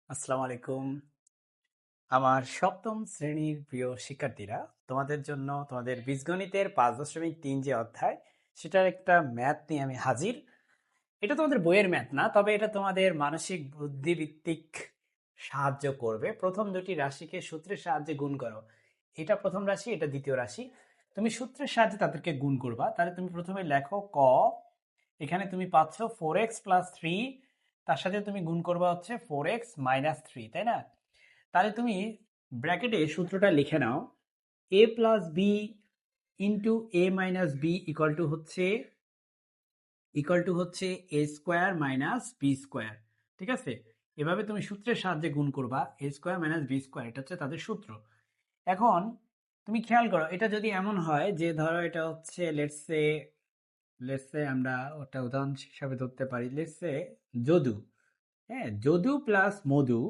আসসালামু আলাইকুম। আমার সপ্তম শ্রেণীর প্রিয় শিক্ষার্থীরা, তোমাদের জন্য তোমাদের বীজগণিতের 5.3 যে অধ্যায়, সেটার একটা ম্যাথ নিয়ে আমি হাজির। এটা তোমাদের বইয়ের ম্যাথ না, তবে এটা তোমাদের মানসিক বুদ্ধিভিত্তিক সাহায্য করবে। প্রথম দুটি রাশিকে সূত্রের সাহায্যে গুণ করো। এটা প্রথম রাশি, এটা দ্বিতীয় রাশি। তুমি সূত্রের সাহায্যে তাদেরকে গুণ করবা। তাহলে তুমি প্রথমে লেখো এখানে তুমি পাচ্ছ 4x+3, তার সাথে তুমি গুণ করবা হচ্ছে 4x-3, তাই না? তাহলে তুমি ব্র্যাকেটে সূত্রটা লিখে নাও, a+b into a-b equal to হচ্ছে a² - b²। ঠিক আছে? এভাবে তুমি সূত্রের সাহায্যে গুণ করবা, a² - b², এটা হচ্ছে তাদের সূত্র। এখন তুমি খেয়াল করো, এটা যদি এমন হয় যে ধরো এটা হচ্ছে লেটস সে আমরা ওটা উদাহরণ হিসাবে ধরতে পারি, লেটস সে যদু। হ্যাঁ, যদু প্লাস মধু,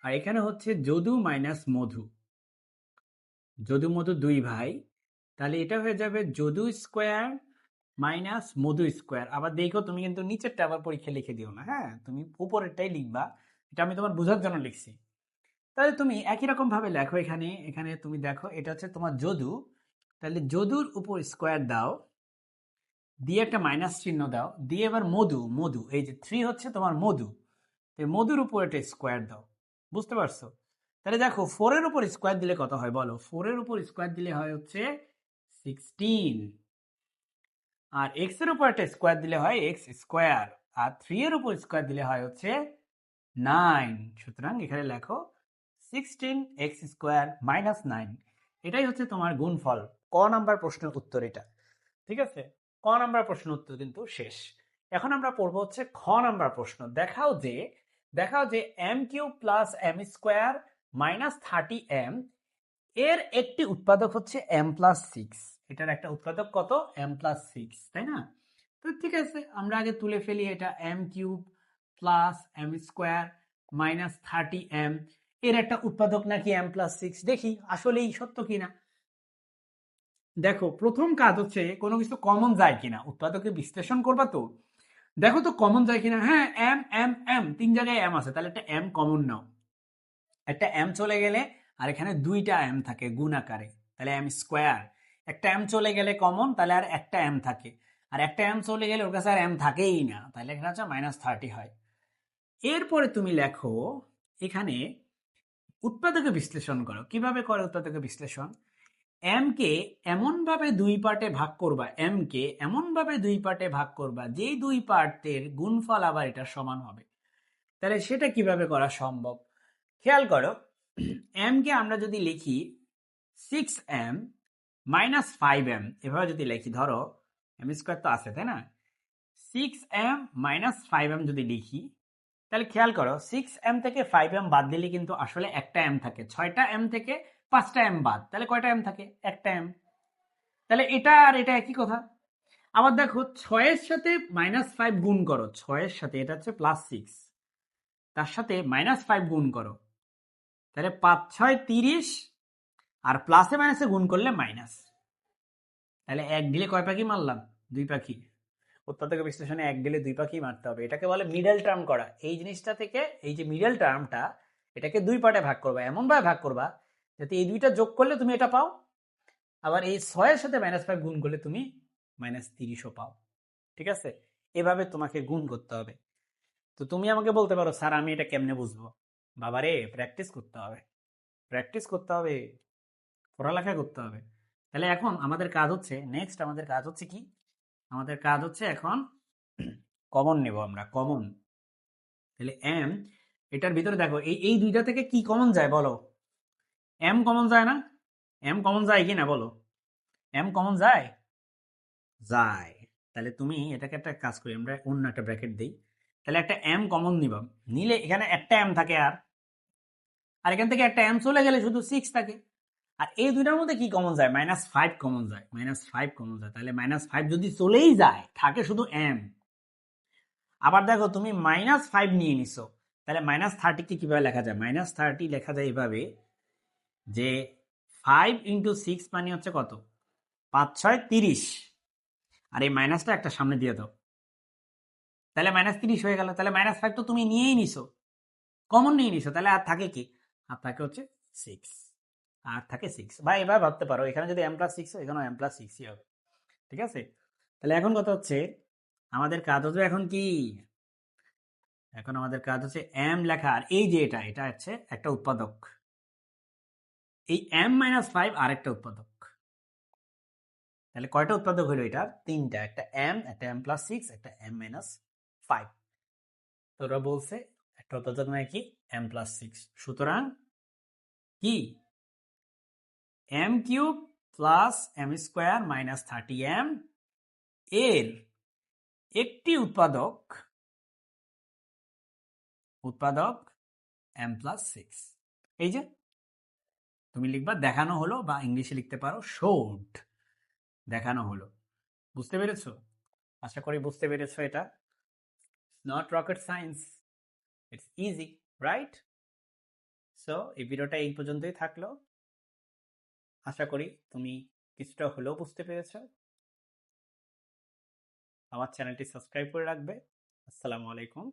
আর এখানে হচ্ছে যদু মাইনাস মধু। যদু মধু দুই ভাই, তাহলে এটা হয়ে যাবে যদু স্কোয়ার মাইনাস মধু স্কোয়ার। আবার দেখো, তুমি কিন্তু নিচেরটা আবার পরীক্ষা লিখে দিও না, হ্যাঁ, তুমি উপরেরটাই লিখবা। এটা আমি তোমার বোঝার জন্য লিখছি। তাহলে তুমি একই রকম ভাবে লেখো, এখানে এখানে তুমি দেখো এটা হচ্ছে তোমার যদু, তাহলে যদুর উপর স্কোয়ার দাও, দিয়ে একটা মাইনাস চিহ্ন দাও, দিয়ে এবার মধু মধু এই যে 3 হচ্ছে তোমার মধু, তো মধুর উপর একটা স্কোয়ার দাও। বুঝতে পারছো? তাহলে দেখো 4 এর উপর স্কোয়ার দিলে কত হয় বলো? 4 এর উপর স্কোয়ার দিলে হয় হচ্ছে 16, আর এক্স এর উপর একটা স্কোয়ার দিলে হয় এক্স স্কোয়ার, আর 3 এর উপর স্কোয়ার দিলে হয় হচ্ছে 9। সুতরাং এখানে লেখো 16x² - 9। এটাই হচ্ছে তোমার গুণফল। ক নাম্বার প্রশ্নের উত্তর এটা। ঠিক আছে? ক নাম্বার প্রশ্নের উত্তর কিন্তু শেষ। এখন আমরা পড়বো হচ্ছে খ নাম্বার প্রশ্ন। দেখাও যে m³ + m² - 30m এর একটি উৎপাদক হচ্ছে m+6। এটার একটা উৎপাদক কত? m+6, তাই না? তো ঠিক আছে, আমরা আগে তুলে ফেলি এটা m³ + m² - 30m এর একটা উৎপাদক নাকি m+6, দেখি আসলেই সত্য কিনা। দেখো, প্রথম কাজ হচ্ছে কোনো কিছু কমন যায় কিনা, উৎপাদকে বিশ্লেষণ করবা তো। দেখো তো কমন যায় কিনা। হ্যাঁ, এম এম এম, তিন জায়গায় এম আছে, তাহলে একটা এম কমন নাও। একটা এম চলে গেলে, আর এখানে দুইটা এম থাকে গুণ আকারে, তাহলে এম স্কোয়ার। একটা এম চলে গেলে কমন, তাহলে আর একটা এম থাকে, আর একটা এম চলে গেলে ওর কাছে আর এম থাকেই না, তাহলে এখানে হচ্ছে -30 হয়। এরপরে তুমি লেখো এখানে উৎপাদকে বিশ্লেষণ করো। কিভাবে করে উৎপাদকে বিশ্লেষণ? এম কে এমন ভাবে দুই পার্টে ভাগ করবা, এম কে এমন ভাবে দুই পার্টে ভাগ করবা যেই দুই পার্টের গুণফল আবার এটা সমান হবে। তাহলে সেটা কিভাবে করা সম্ভব? খেয়াল করো, এম কে আমরা যদি লিখি 6m - 5m, এভাবে যদি লিখি, ধরো এম স্কোয়ার তো আছে, তাই না? 6m - 5m যদি লিখি, তাহলে খেয়াল করো 6m থেকে 5m বাদ দিলে কিন্তু আসলে একটা m থাকে। 6টা m থেকে 5টা m বাদ, তাহলে কয়টা m থাকে? একটা m। তাহলে এটা আর এটা একই কথা। আবার দেখো, 6 এর সাথে -5 গুণ করো, 6 এর সাথে, এটা হচ্ছে +6, তার সাথে -5 গুণ করো, তাহলে 5 6 30, আর প্লাসে মাইনাসে গুণ করলে মাইনাস। তাহলে এক ঢিলে কয় পাখি মারলাম? দুই পাখি। উৎপাদক বিশ্লেষণে এক ঢিলে দুই পাখি মারতে হবে, এটাকে বলে মিডল টার্ম করা। এই জিনিসটা থেকে, এই যে মিডল টার্মটা, এটাকে দুই পার্টে ভাগ করবা, এমন ভাবে ভাগ করবা যাতে এই দুইটা যোগ করলে তুমি এটা পাও, আবার এই 6 এর সাথে -5 গুণ করলে তুমি -30ও পাও। ঠিক আছে? এভাবে তোমাকে গুণ করতে হবে। তো তুমি আমাকে বলতে পারো, স্যার আমি এটা কেমনে বুঝবো? বাবারে, প্র্যাকটিস করতে হবে, প্র্যাকটিস করতে হবে, পড়ালেখা করতে হবে। তাহলে এখন আমাদের কাজ হচ্ছে, নেক্সট আমাদের কাজ হচ্ছে কি? আমাদের কাজ হচ্ছে এখন কমন নেব আমরা, কমন। তাহলে এম, এটার ভিতরে দেখো এই এই দুইটা থেকে কি কমন যায় বলো? এম কমন যায় না? এম কমন যায় কি না বলো? এম কমন যায়? যায়। তাহলে তুমি এটাকে একটা কাজ করি, আমরা অন্য একটা ব্র্যাকেট দিই। তাহলে একটা এম কমন নিবাম, নিলে এখানে একটা এম থাকে, আর এখান থেকে একটা এম চলে গেলে শুধু 6 থাকে। আর এই দুইটার মধ্যে কি কমন যায়? -5 কমন যায়, -5 কমন যায়। তাহলে -5 যদি চলেই যায়, থাকে শুধু এম। আবার দেখো, তুমি -5 নিয়ে নিছো, তাহলে -30 কে কিভাবে লেখা যায়? -30 লেখা যায় এভাবে যে 5 × 6 মানে হচ্ছে কত? 5 6 30, আর এই মাইনাসটা একটা সামনে দিয়ে দাও, তাহলে -30 হয়ে গেল। তাহলে -5 তো তুমি নিয়েই নিছো, কমন নিয়ে নিছো, তাহলে আর থাকে কি? আর থাকে হচ্ছে 6, আর থাকে 6। বা এবার ভাবতে পারো এখানে যদি m প্লাস 6 হয়, এখানেও m প্লাস 6ই হবে। ঠিক আছে, তাহলে এখন কথা হচ্ছে আমাদের কাজ হচ্ছে এখন কি, এখন আমাদের কাজ হচ্ছে m লেখা, আর এই যে এটা এটা হচ্ছে একটা উৎপাদক, এই m মাইনাস 5 আর একটা উৎপাদক। তাহলে কয়টা উৎপাদক হলো এটার? তিনটা, একটা m, একটা m প্লাস 6, একটা m মাইনাস 5। তো ওরা বলছে একটা উৎপাদক মানে কি m প্লাস 6, সুতরাং কি m cube plus m square minus 30m এর একটি উৎপাদক উৎপাদক m প্লাস 6। এই যে তুমি লিখবা দেখানো হলো, বা ইংলিশে লিখতে পারো শোড, দেখানো হলো। বুঝতে পেরেছো? আশা করি বুঝতে পেরেছো। এটা not rocket science, it's easy, right? So এই ভিডিওটা এই পর্যন্তই থাকলো। আশা করি তুমি কিছুটা হলেও বুঝতে পেরেছো। আমার চ্যানেলটি সাবস্ক্রাইব করে রাখবে। আসসালামু আলাইকুম।